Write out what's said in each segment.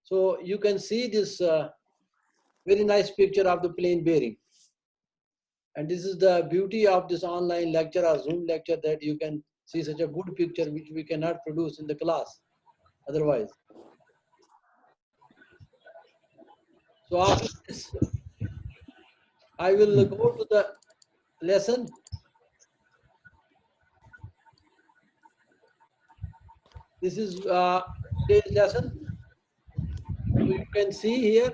So you can see this very nice picture of the plain bearing. And this is the beauty of this online lecture or Zoom lecture, that you can see such a good picture which we cannot produce in the class otherwise. So after this, I will go to the lesson. This is today's lesson. So you can see here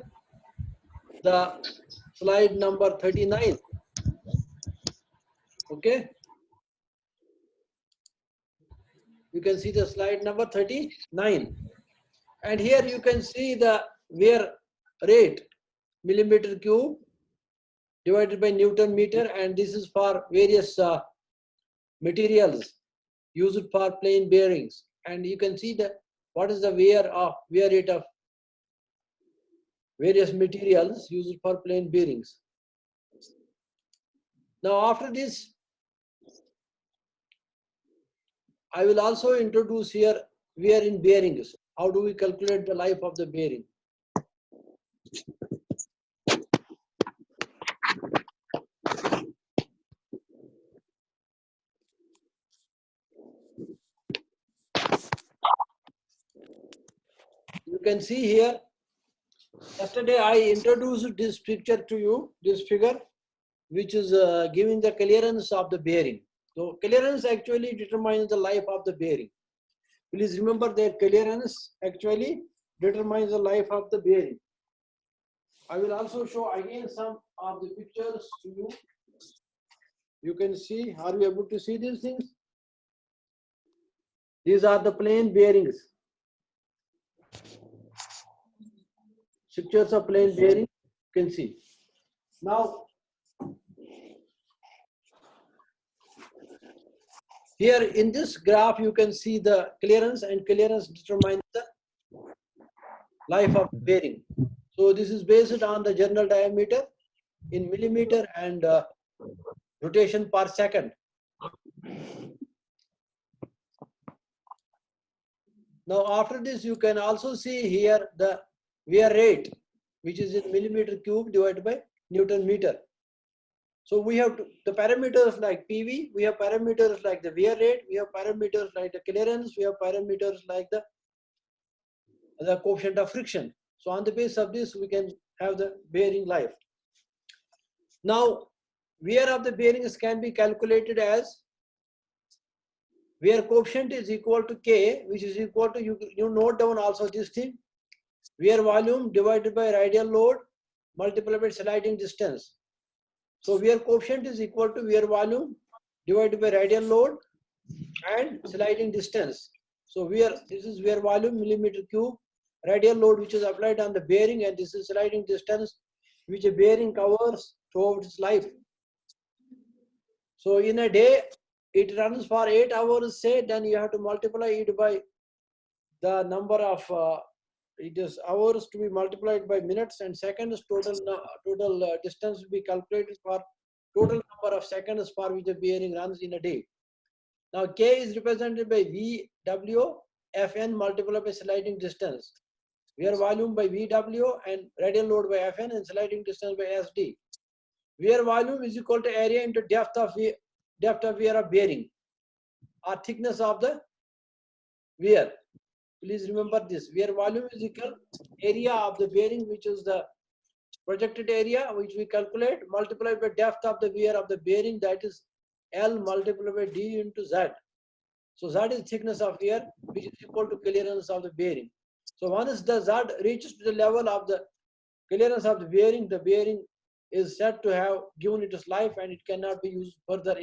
the slide number 39. Okay. You can see the slide number 39. And here you can see the wear rate, millimeter cube divided by Newton meter, and this is for various materials used for plain bearings. And you can see the what is the wear rate of various materials used for plain bearings. Now after this, I will also introduce here wear in bearings. How do we calculate the life of the bearing? You can see here, yesterday I introduced this picture to you, this figure, which is giving the clearance of the bearing. So clearance actually determines the life of the bearing. Please remember that clearance actually determines the life of the bearing. I will also show again some of the pictures to you. You can see, are you able to see these things? These are the plain bearings. Pictures of plain bearing, you can see. Now, here in this graph, you can see the clearance, and clearance determines the life of the bearing. So this is based on the general diameter in millimeter and rotation per second. Now after this, you can also see here the wear rate, which is in millimeter cube divided by Newton meter. So we have the parameters like PV, we have parameters like the wear rate, we have parameters like the clearance, we have parameters like the coefficient of friction. So on the basis of this, we can have the bearing life. Now, wear of the bearings can be calculated as wear coefficient is equal to K, which is equal to, you note down also this thing, wear volume divided by radial load multiplied by sliding distance. So wear coefficient is equal to wear volume divided by radial load and sliding distance. So this is wear volume millimeter cube, radial load which is applied on the bearing, and this is sliding distance which a bearing covers throughout its life. So in a day, it runs for 8 hours, say, then you have to multiply it by the number of it is hours to be multiplied by minutes and seconds. Total distance will be calculated for total number of seconds for which the bearing runs in a day. Now K is represented by VW Fn multiplied by sliding distance. Wear volume by VW and radial load by Fn and sliding distance by SD. Wear volume is equal to area into depth of wear of bearing or thickness of the wear. Please remember this. Wear volume is equal area of the bearing, which is the projected area, which we calculate, multiplied by depth of the wear of the bearing, that is L multiplied by D into Z. So Z is thickness of wear, which is equal to clearance of the bearing. So once the Z reaches to the level of the clearance of the bearing is said to have given its life and it cannot be used further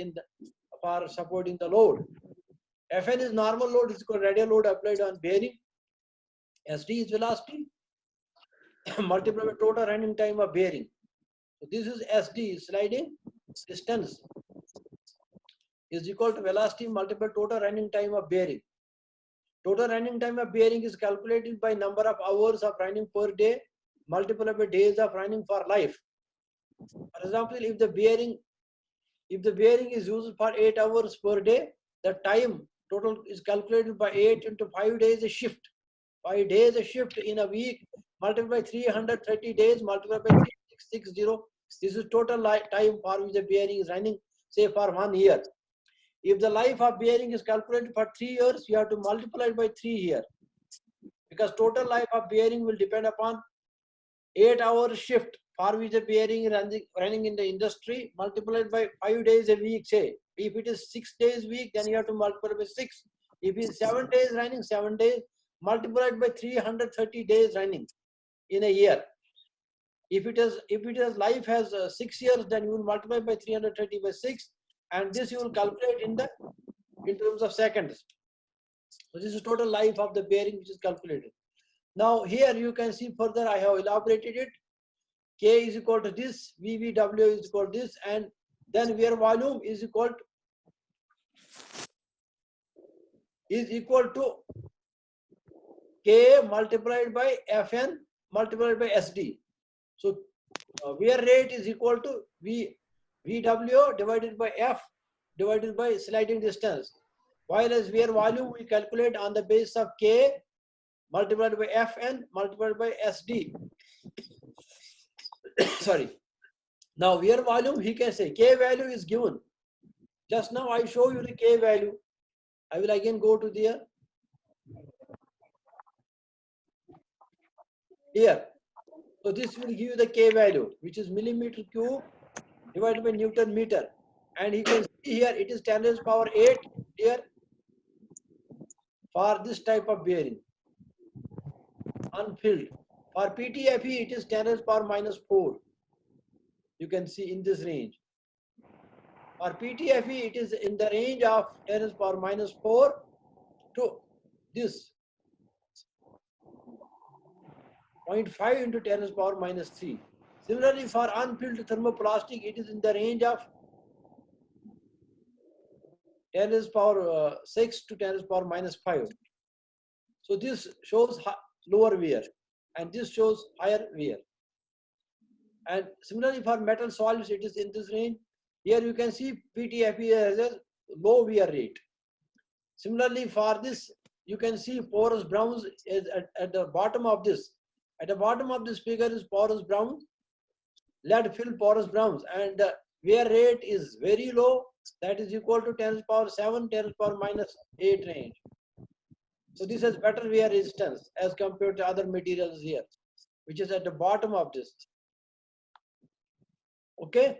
for supporting the load. Fn is normal load, is equal to radial load applied on bearing. SD is velocity multiplied by total running time of bearing. So this is SD, sliding distance, is equal to velocity multiplied by total running time of bearing. Total running time of bearing is calculated by number of hours of running per day multiplied by days of running for life. For example, if the bearing is used for 8 hours per day, the time total is calculated by 8 into 5 days a shift. 5 days a shift in a week, multiplied by 330 days, multiplied by 3660. This is total time for which the bearing is running, say for 1 year. If the life of bearing is calculated for 3 years, you have to multiply it by 3 here, because total life of bearing will depend upon 8-hour shift for which the bearing running in the industry, multiplied by 5 days a week, say. If it is 6 days a week, then you have to multiply by 6. If it is 7 days running, 7 days, multiplied by 330 days running in a year. If it is life has 6 years, then you will multiply by 330 by 6, and this you will calculate in terms of seconds. So this is total life of the bearing which is calculated. Now here you can see further I have elaborated it. K is equal to this, VVW is equal to this, and then wear volume is equal to K multiplied by Fn multiplied by SD. So wear rate is equal to VW divided by F divided by sliding distance. While as wear volume we calculate on the basis of K multiplied by Fn multiplied by SD. Sorry. Now wear volume, he can say K value is given. Just now I show you the K value. I will again go to there. Here. So this will give you the K value, which is millimeter cube divided by Newton meter. And you can see here it is 10 raised power 8 here for this type of bearing. Unfilled. For PTFE it is 10 raised power minus 4. You can see in this range. For PTFE it is in the range of 10 raised power minus 4 to this 0.5 into 10 raised power minus 3. Similarly, for unfilled thermoplastic, it is in the range of 10 raised power 6 to 10 raised power minus 5. So this shows lower wear, and this shows higher wear. And similarly, for metal solids, it is in this range. Here you can see PTFE has a low wear rate. Similarly, for this, you can see porous browns is at the bottom of this. At the bottom of this figure is porous brown, lead filled porous browns, and the wear rate is very low. That is equal to 10 to the power 7, 10 to the power minus 8 range. So this has better wear resistance as compared to other materials here, which is at the bottom of this. Okay.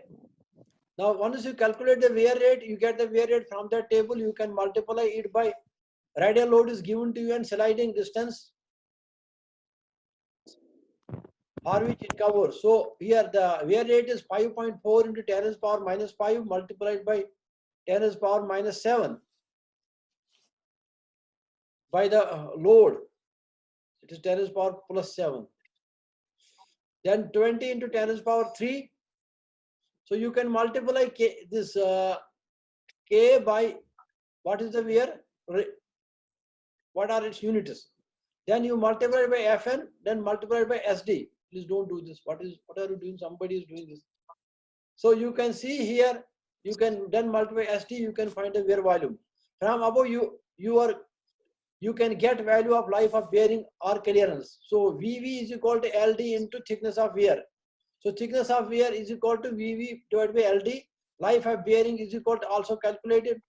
Now once you calculate the wear rate, you get the wear rate from that table. You can multiply it by radial load is given to you and sliding distance for which it covers. So here the wear rate is 5.4 into 10 to the power minus 5 multiplied by 10 to the power minus 7 by the load. It is 10 to the power plus 7. Then 20 into 10 to the power 3. So you can multiply this K by what is the wear? What are its units? Then you multiply by Fn, then multiply by SD. Please don't do this. What are you doing? Somebody is doing this. So you can see here, you can then multiply SD, you can find the wear volume. From above you can get value of life of bearing or clearance. So VV is equal to LD into thickness of wear. So thickness of wear is equal to VV divided by LD. Life of bearing is equal to also calculated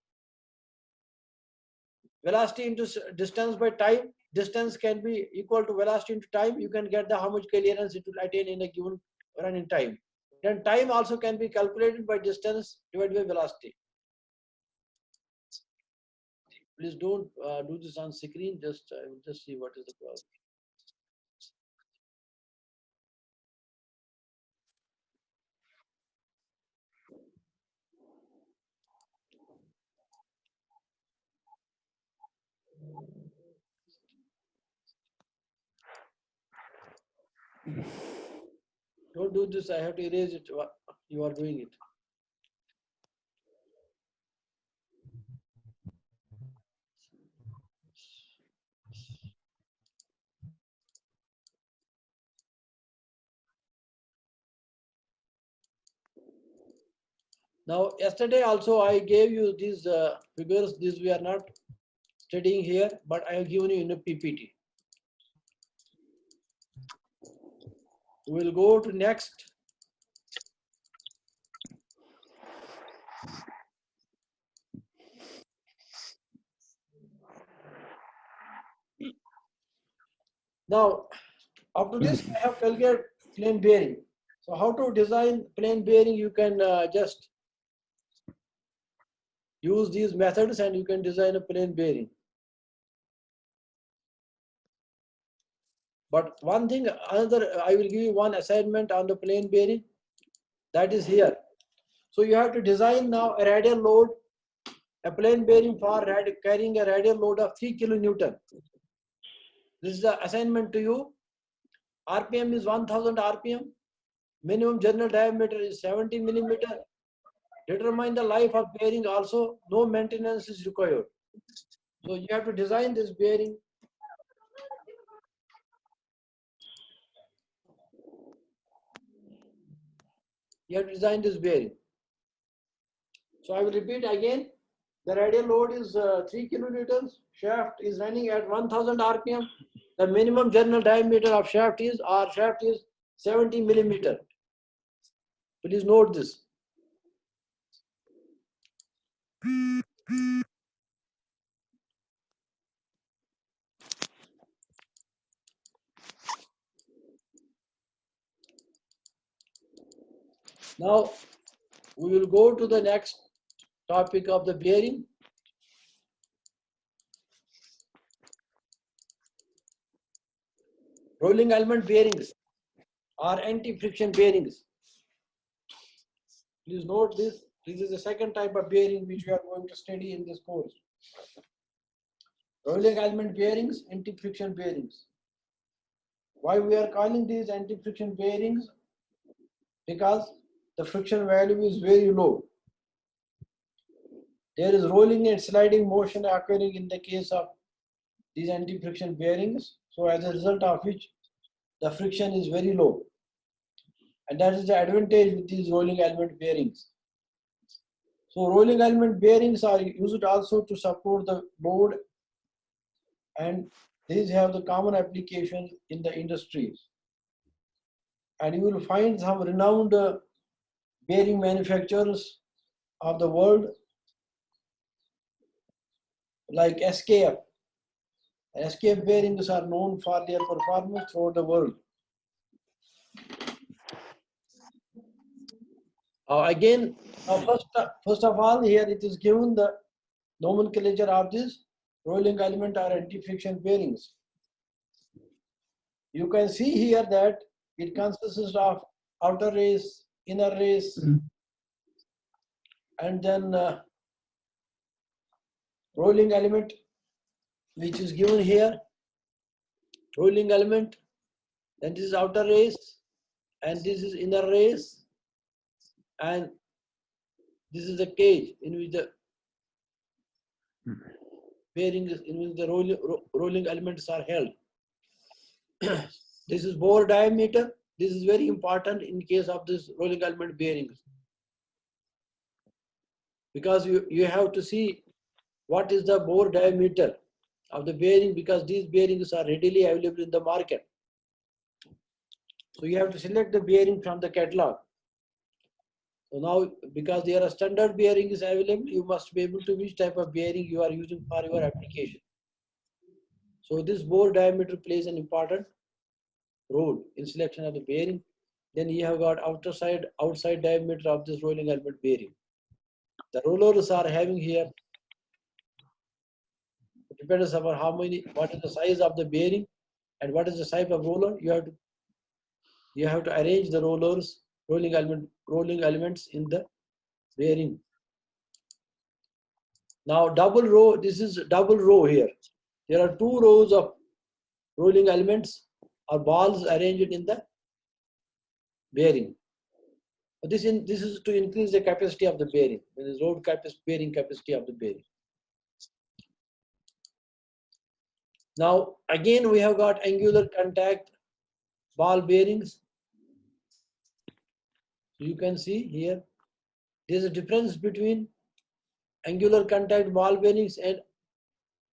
velocity into distance by time. Distance can be equal to velocity into time. You can get the how much clearance it will attain in a given running time. Then time also can be calculated by distance divided by velocity. Please don't do this on screen. I will just see what is the problem. Don't do this. I have to erase it. You are doing it. Now, yesterday also I gave you these figures. These we are not studying here, but I have given you in a PPT. We will go to next. Now, after this, I have calculated plain bearing. So how to design plain bearing? You can just use these methods and you can design a plain bearing. But one thing, I will give you one assignment on the plain bearing. That is here. So you have to design now a radial load, a plain bearing for carrying a radial load of 3 kilonewton. This is the assignment to you. RPM is 1000 RPM. Minimum general diameter is 70 millimeter. Determine the life of bearing also. No maintenance is required. So you have to design this bearing. You have to design this bearing. So I will repeat again. The radial load is 3 kilonewtons. Shaft is running at 1000 RPM. The minimum general diameter of shaft is 70 millimeter. Please note this. Now we will go to the next topic of the bearing. Rolling element bearings or anti-friction bearings. Please note this. This is the second type of bearing which we are going to study in this course. Rolling element bearings, anti-friction bearings. Why we are calling these anti-friction bearings? Because the friction value is very low. There is rolling and sliding motion occurring in the case of these anti-friction bearings. So as a result of which the friction is very low. And that is the advantage with these rolling element bearings. So rolling element bearings are used also to support the load, and these have the common application in the industries. And you will find some renowned bearing manufacturers of the world like SKF. SKF bearings are known for their performance throughout the world. Again, first of all, here it is given the nomenclature of this rolling element or anti-friction bearings. You can see here that it consists of outer race, inner race, and then rolling element, which is given here. Rolling element, then this is outer race, and this is inner race, and this is the cage in which the bearings, in which the rolling elements are held. This is bore diameter. This is very important in case of this rolling element bearings, because you have to see what is the bore diameter of the bearing, because these bearings are readily available in the market. So you have to select the bearing from the catalog. So now, because there are standard bearings available, you must be able to which type of bearing you are using for your application. So this bore diameter plays an important role in selection of the bearing. Then you have got outside diameter of this rolling element bearing. The rollers are having here, it depends upon what is the size of the bearing and what is the type of roller. You have to arrange the rolling elements in the bearing. Now double row, this is double row here. There are 2 rows of rolling elements or balls arranged in the bearing. This is to increase the capacity of the bearing, the bearing capacity of the bearing. Now again we have got angular contact ball bearings. So you can see here, there is a difference between angular contact ball bearings and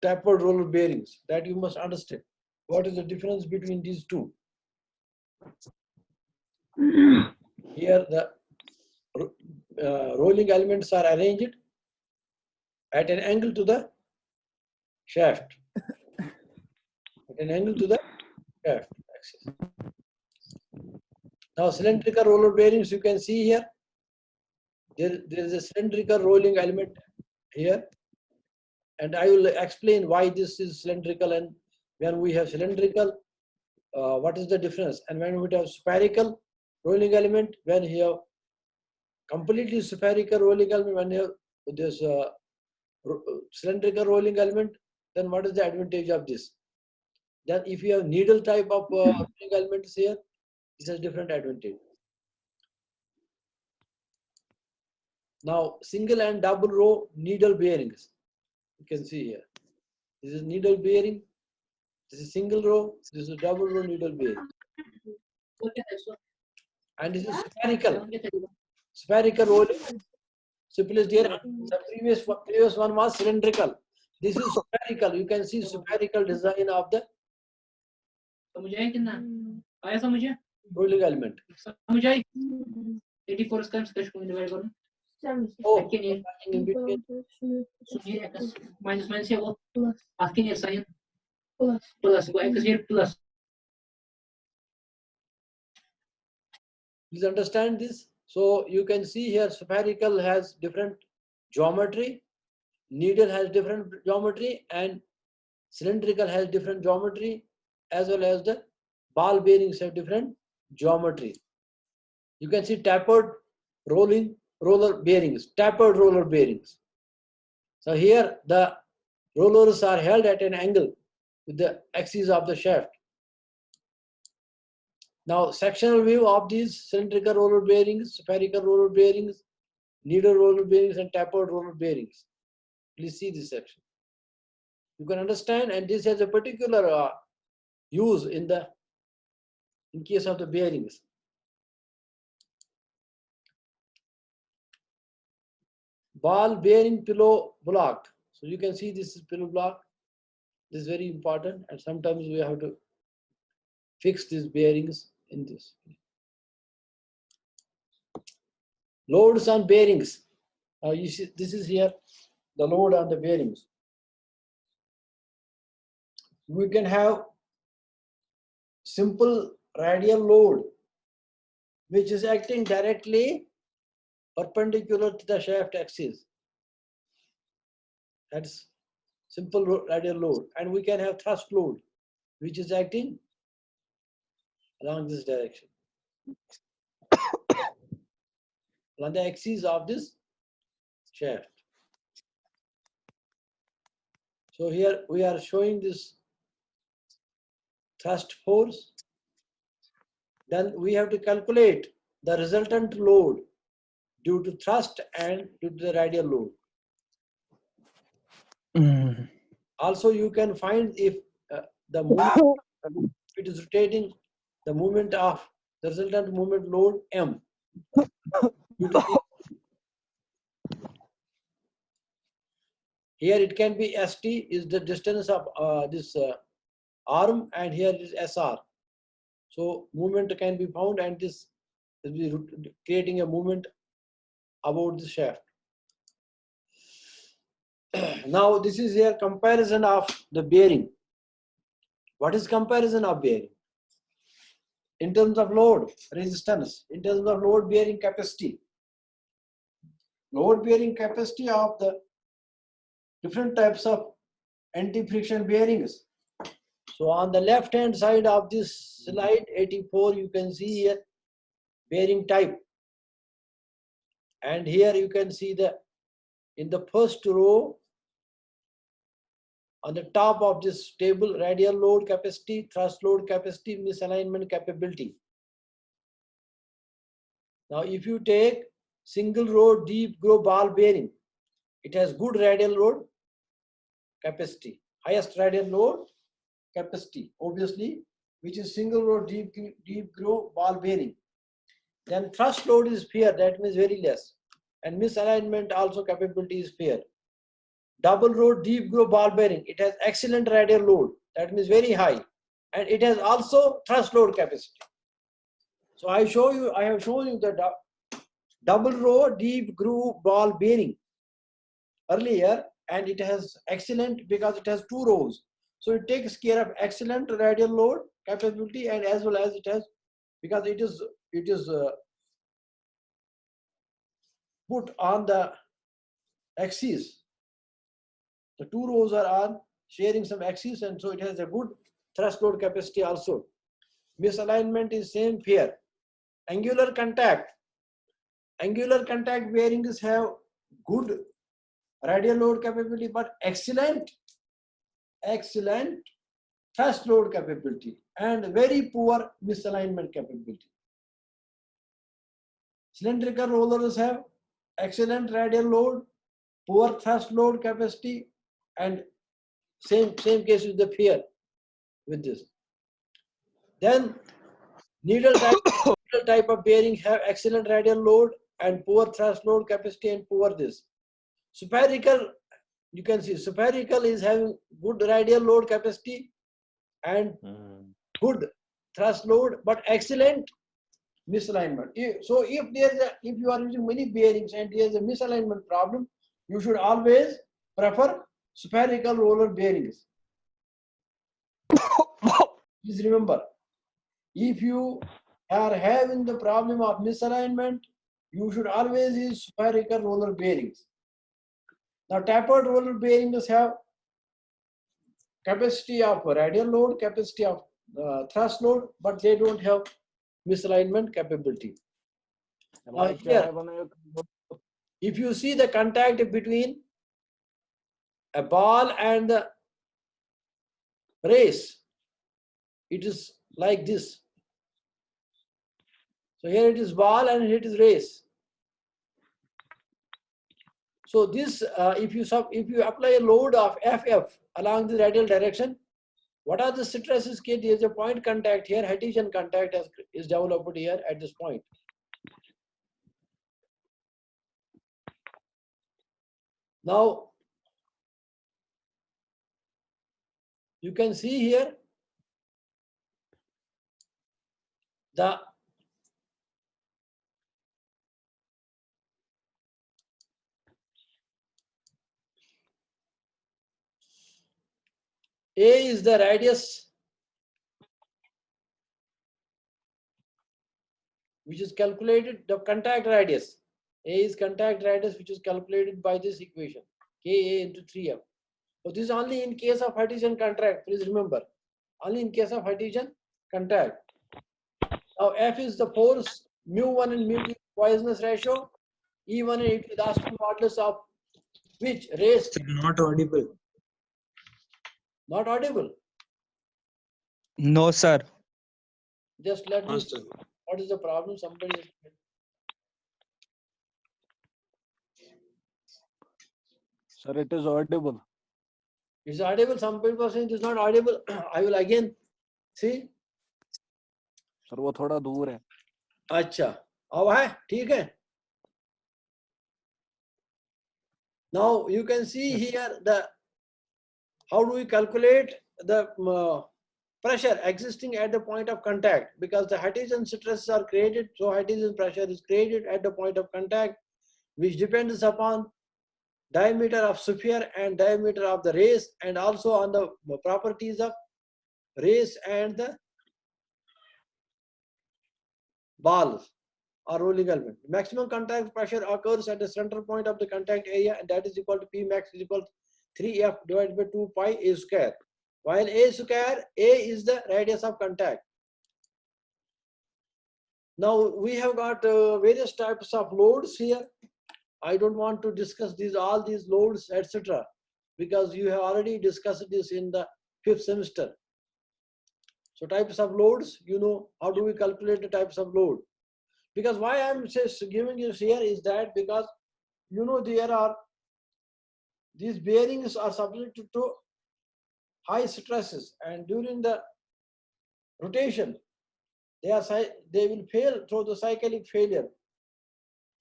tapered roller bearings, that you must understand. What is the difference between these two? Here the rolling elements are arranged at an angle to the shaft. At an angle to the shaft axis. Now cylindrical roller bearings, you can see here. There is a cylindrical rolling element here. And I will explain why this is cylindrical, and when we have cylindrical, what is the difference? And when we have spherical rolling element, when you have completely spherical rolling element, when you have this cylindrical rolling element, then what is the advantage of this? Then if you have needle type of rolling elements here, this has different advantage. Now single and double row needle bearings, you can see here. This is needle bearing, this is single row, this is double row needle bearing. And this is spherical rolling. Simplest here, the previous one was cylindrical. This is spherical. You can see spherical design of the rolling element. Oh, in between. Please understand this. So you can see here spherical has different geometry, needle has different geometry, and cylindrical has different geometry, as well as the ball bearings have different geometry. You can see tapered roller bearings, tapered roller bearings. So here the rollers are held at an angle with the axis of the shaft. Now sectional view of these cylindrical roller bearings, spherical roller bearings, needle roller bearings, and tapered roller bearings. Please see this section. You can understand, and this has a particular use in case of the bearings. Ball bearing pillow block. So you can see this is pillow block. This is very important, and sometimes we have to fix these bearings in this. Loads on bearings. You see, this is here the load on the bearings. We can have simple radial load which is acting directly perpendicular to the shaft axis. That's simple radial load. And we can have thrust load which is acting along this direction, along the axis of this shaft. So here we are showing this thrust force. Then we have to calculate the resultant load due to thrust and due to the radial load. Also, you can find if the movement, if it is rotating, the movement of the resultant movement load M. Here it can be ST is the distance of this arm, and here is SR. So movement can be found, and this will be creating a movement about the shaft. Now this is here comparison of the bearing. What is comparison of bearing? In terms of load resistance, in terms of load bearing capacity. Load bearing capacity of the different types of anti-friction bearings. So on the left hand side of this slide 84, you can see here bearing type. And here you can see in the first row, on the top of this table, radial load capacity, thrust load capacity, misalignment capability. Now if you take single row deep groove ball bearing, it has good radial load capacity, highest radial load capacity, obviously, which is single row deep groove ball bearing. Then thrust load is fair, that means very less. And misalignment also capability is fair. Double row deep groove ball bearing, it has excellent radial load, that means very high. And it has also thrust load capacity. So I have shown you the double row deep groove ball bearing earlier, and it has excellent because it has two rows. So it takes care of excellent radial load capability, and as well as it has, because it is put on the axis. The two rows are on sharing some axis, and so it has a good thrust load capacity also. Misalignment is same here. Angular contact. Angular contact bearings have good radial load capability, but excellent thrust load capability and very poor misalignment capability. Cylindrical rollers have excellent radial load, poor thrust load capacity, and same case with the here with this. Then needle type of bearing have excellent radial load and poor thrust load capacity and poor this. Spherical, you can see spherical is having good radial load capacity and good thrust load, but excellent misalignment. So if you are using many bearings and there is a misalignment problem, you should always prefer spherical roller bearings. Please remember, if you are having the problem of misalignment, you should always use spherical roller bearings. Now tapered roller bearings have capacity of radial load, capacity of thrust load, but they don't have misalignment capability. Now here, if you see the contact between a ball and the race, it is like this. So here it is ball and here it is race. So this, if you apply a load of FF along the radial direction, what are the stresses? There is a point contact here, Cartesian contact is developed here at this point. Now, you can see here the A is the radius which is calculated, the contact radius. A is contact radius which is calculated by this equation, Ka into 3F. So this is only in case of Cartesian contact, please remember. Only in case of Cartesian contact. Now F is the force, mu1 and mu2 Poisson's ratio, E1 and E2 the Aston modulus of which race? Not audible. Not audible. No, sir. Just let me see. What is the problem? Somebody is. Sir, it is audible. It's audible. Some people are saying it is not audible. I will again see. Sir, वो थोड़ा दूर है. अच्छा, अब है, ठीक है. Now you can see here the how do we calculate the pressure existing at the point of contact, because the Cartesian stresses are created, so Cartesian pressure is created at the point of contact, which depends upon diameter of sphere and diameter of the race, and also on the properties of race and the balls or rolling element. Maximum contact pressure occurs at the center point of the contact area, and that is equal to P max is equal to 3F divided by 2 pi A square. While A square, A is the radius of contact. Now we have got various types of loads here. I don't want to discuss all these loads, etc., because you have already discussed this in the 5th semester. So types of loads, you know, how do we calculate the types of load? Because why I'm just giving you here is that because, you know, these bearings are subject to high stresses, and during the rotation, they will fail through the cyclic failure,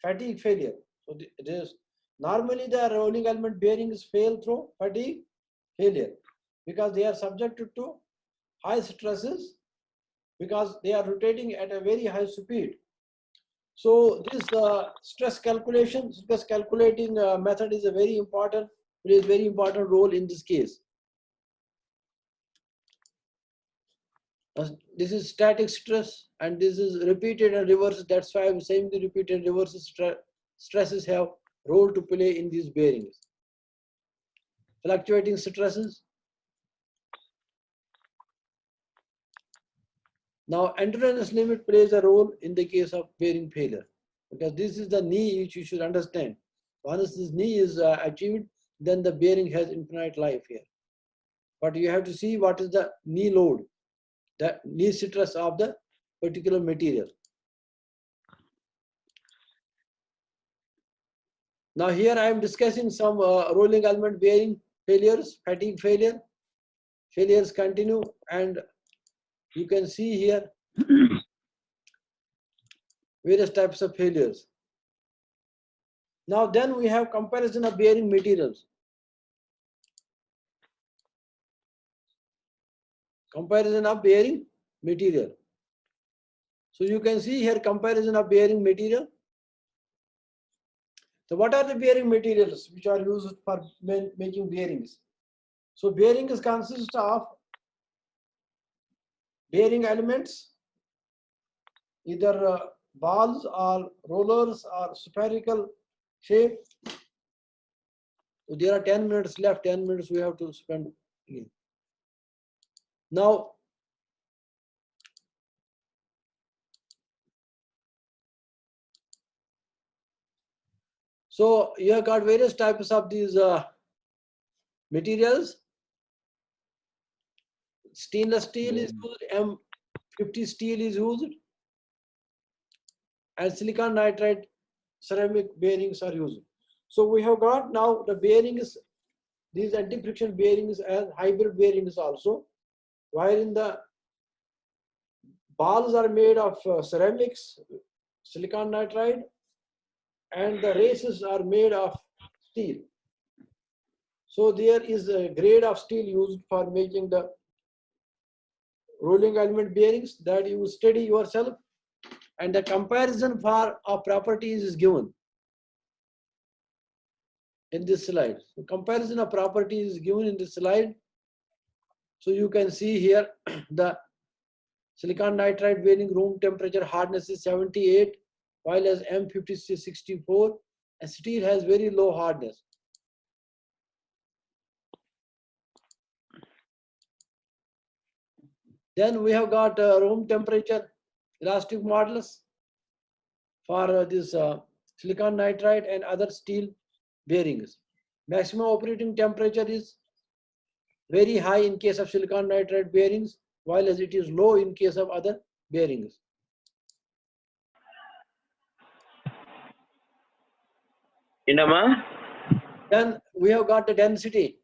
fatigue failure. So normally the rolling element bearings fail through fatigue failure because they are subjected to high stresses because they are rotating at a very high speed. So this stress calculating method is a very important, plays very important role in this case. This is static stress, and this is repeated and reverse. That's why I'm saying the repeated and reverse stresses have role to play in these bearings. Fluctuating stresses. Now, endurance limit plays a role in the case of bearing failure, because this is the knee which you should understand. Once this knee is achieved, then the bearing has infinite life here. But you have to see what is the knee load, the knee stress of the particular material. Now here I am discussing some rolling element bearing failures, fatigue failure. Failures continue, and you can see here various types of failures. Now then we have comparison of bearing materials. Comparison of bearing material. So you can see here comparison of bearing material. So what are the bearing materials which are used for making bearings? So bearings consist of bearing elements, either balls or rollers or spherical shape. So there are 10 minutes left, 10 minutes we have to spend again. Now, so you have got various types of these materials. Stainless steel is used, M50 steel is used, and silicon nitride ceramic bearings are used. So we have got now the bearings, these anti-friction bearings as hybrid bearings also, while in the balls are made of ceramics, silicon nitride, and the races are made of steel. So there is a grade of steel used for making the rolling element bearings that you study yourself, and the comparison for of properties is given in this slide. So comparison of properties is given in this slide. So you can see here the silicon nitride bearing room temperature hardness is 78, while as M50 is 64, and steel has very low hardness. Then we have got room temperature elastic modulus for this silicon nitride and other steel bearings. Maximum operating temperature is very high in case of silicon nitride bearings, while as it is low in case of other bearings. Indama? Then we have got the density.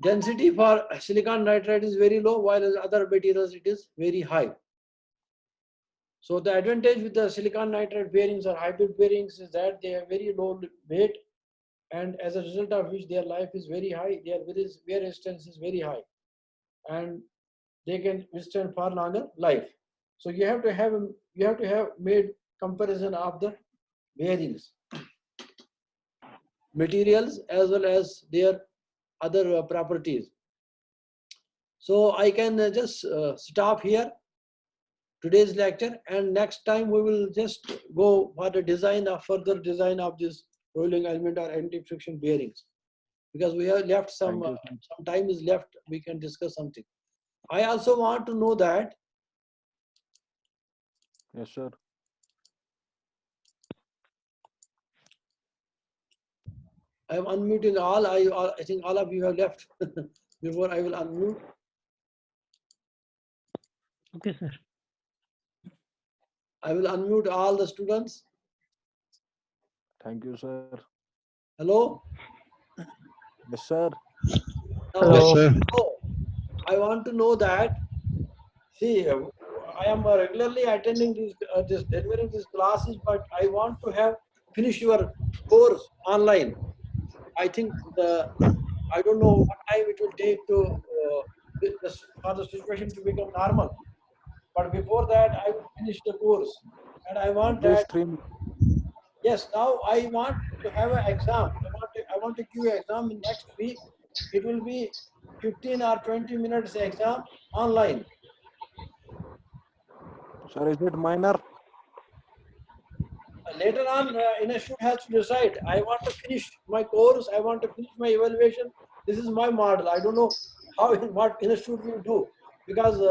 Density for silicon nitride is very low, while as other materials it is very high. So the advantage with the silicon nitride bearings or hybrid bearings is that they have very low weight, and as a result of which their life is very high, their wear resistance is very high, and they can withstand far longer life. So you have to have made comparison of the bearings, materials as well as their other properties. So I can just stop here today's lecture, and next time we will just go for the design of further design of this rolling element or anti-friction bearings, because we have left some time is left, we can discuss something. I also want to know that. Yes, sir. I am unmuting all. I think all of you have left before I will unmute. Okay, sir. I will unmute all the students. Thank you, sir. Hello. Yes, sir. Now, Hello. I want to know that. See, I am regularly attending delivering these classes, but I want to have finish your course online. I think I don't know what time it will take to for the situation to become normal. But before that, I will finish the course, and I At want least that. 3 minutes. Yes, now I want to have an exam. I want to give an exam in next week. It will be 15 or 20 minutes exam online. Sir, is it minor? Later on, institute has to decide. I want to finish my course. I want to finish my evaluation. This is my model. I don't know how what institute will do, because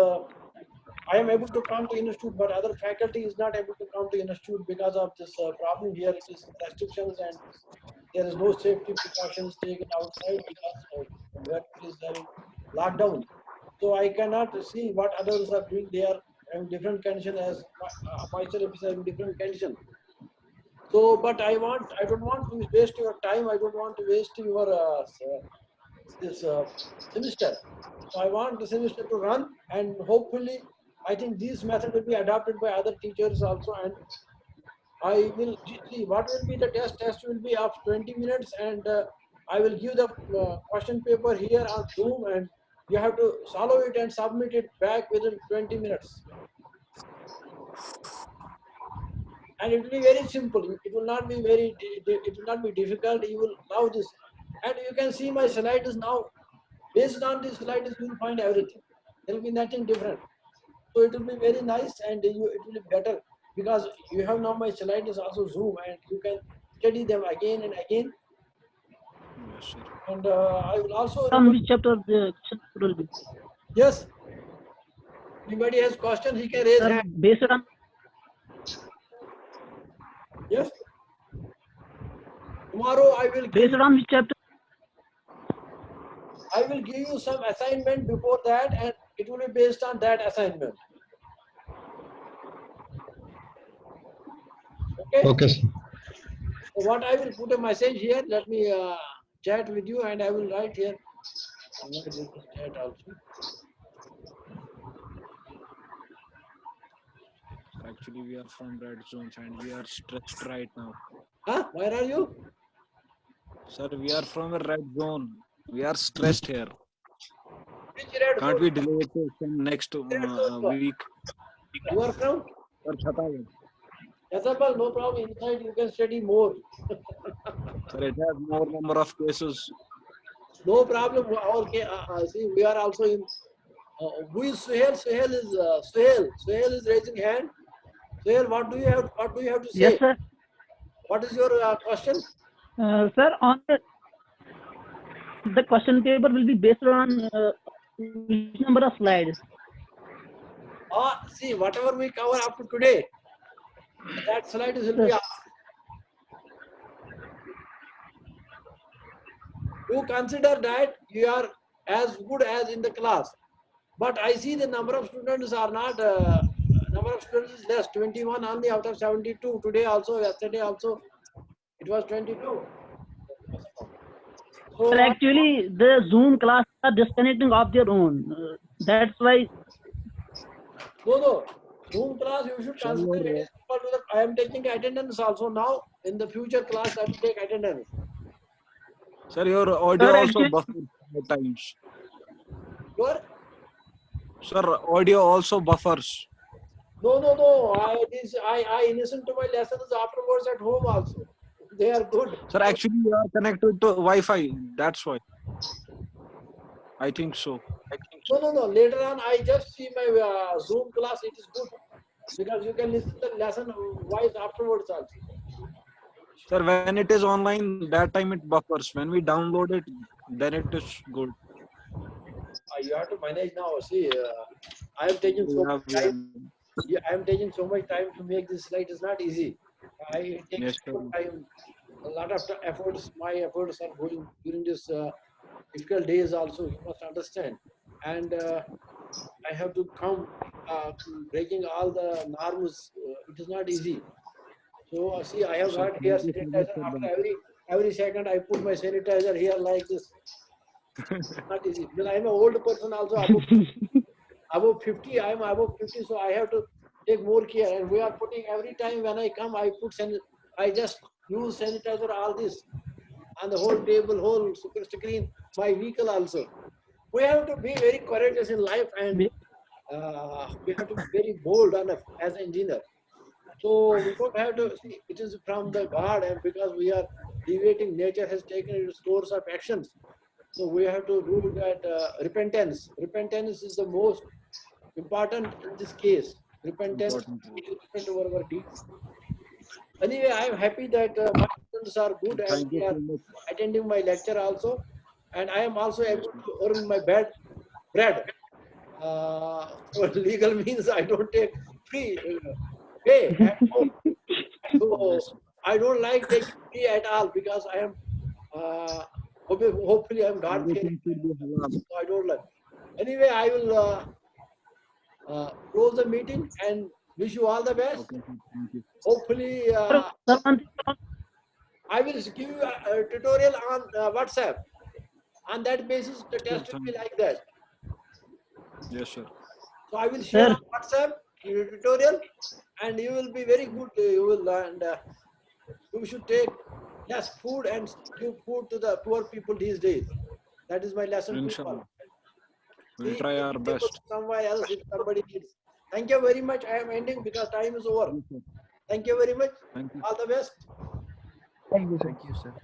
I am able to come to institute, but other faculty is not able to come to institute because of this problem here. It is restrictions, and there is no safety precautions taken outside because university is having lockdown. So I cannot see what others are doing. They are having different condition as myself is having different condition. So, but I don't want to waste your time. I don't want to waste your this semester. So I want the semester to run, and hopefully, I think this method will be adopted by other teachers also. And I will see what will be the test. Test will be of 20 minutes, and I will give the question paper here on Zoom, and you have to solve it and submit it back within 20 minutes. And it will be very simple. It will not be it will not be difficult. You will love this, and you can see my slides now. Based on these slides, you will find everything. There will be nothing different. So it will be very nice, and it will be better because you have now my slides also Zoom, and you can study them again and again. Yes, sir. And I will also On which chapter the question will be? yes. Anybody has question, he can raise Sir, hand. based on Yes. Tomorrow I will based on which chapter? give you some assignment before that, and it will be based on that assignment. Okay. Okay, sir. So what I will put a message here. Let me chat with you, and I will write here. I will write this chat also. Sir, actually, we are from red zones and we are stressed right now. Huh? Where are you? Sir, we are from a red zone. We are stressed here. Which red Can't zone? we delay it to some next Red zone. week? You are from? Sir, Chhatawal. Yazabal, no problem. Inside you can study more. Sir, it has more number of cases. No problem. Okay. See, we are also in. Who is Suhail? Suhail is Suhail. Suhail is raising hand. Suhail, what do you have? What do you have to say? Yes, sir. What is your question? Sir, on the question paper will be based on which number of slides? See, whatever we cover up to today, that slide will be asked. You consider that you are as good as in the class, but I see the number of students are not. Number of students is less. 21 only out of 72. Today also, yesterday also, it was 22. So Sir, actually, the Zoom class are disconnecting of their own. That's why. no. Zoom class you should Sir, consider it your, is equal to the. I am taking attendance also now. In the future class, I will take attendance. sir, your audio Sir, also actually, buffers at times. Your Sir, audio also buffers. no. I listen to my lessons afterwards at home also. They are good. Sir, actually, you are connected to Wi-Fi. That's why. I think so. No. Later on, I just see my Zoom class. It is good because you can listen the lesson wise afterwards also. Sir, when it is online, that time it buffers. When we download it, then it is good. You have to manage now. See, I am taking so Yeah, much we are. time. Yeah, I am taking so much time to make this slide. It's not easy. It takes Yes, sir. so much time. A lot of efforts. My efforts are going during this difficult days. Also, you must understand. And I have to come breaking all the norms. It is not easy. So see, I have Sir, got here thank you so much sanitizer. for After that. every second, I put my sanitizer here like this. Not easy. Because I'm an old person also. above 50. I am above 50, so I have to take more care. And we are putting every time when I come, I put I just use sanitizer, all this, on the whole table, whole super screen, my vehicle also. We have to be very courageous in life, and we have to be very bold enough as an engineer. So we don't have to see it is from the God, and because we are deviating, nature has taken its course of actions. So we have to do that repentance. Repentance is the most important in this case. Repentance, Important. we repent over our deeds. Anyway, I am happy that my students are good and Thank you they are so much. attending my lecture also, and I am also Yes, able to earn my bread. So legal means I don't take free pay at home. So yes. I don't like taking free at all because I am hopefully I'm God fearing. Everything should be halal. So I don't like. Anyway, I will close the meeting and wish you all the best. Okay, sir. Thank you. Hopefully, Sir, one thing, I will give you a tutorial on WhatsApp. On that basis, the Sure, test will thank be you. like that. Yes, sir. So I will share sir, on WhatsApp your tutorial, and you will be very good. You will learn. You should take less food and give food to the poor people these days. That is my lesson to you all. Inshallah. We'll See, try give our vegetables best. to somewhere else if somebody needs. Thank you very much. I am ending because time is over. Yes, sir. Thank you very much. Thank you. All the best. Thank you, sir. Thank you, sir.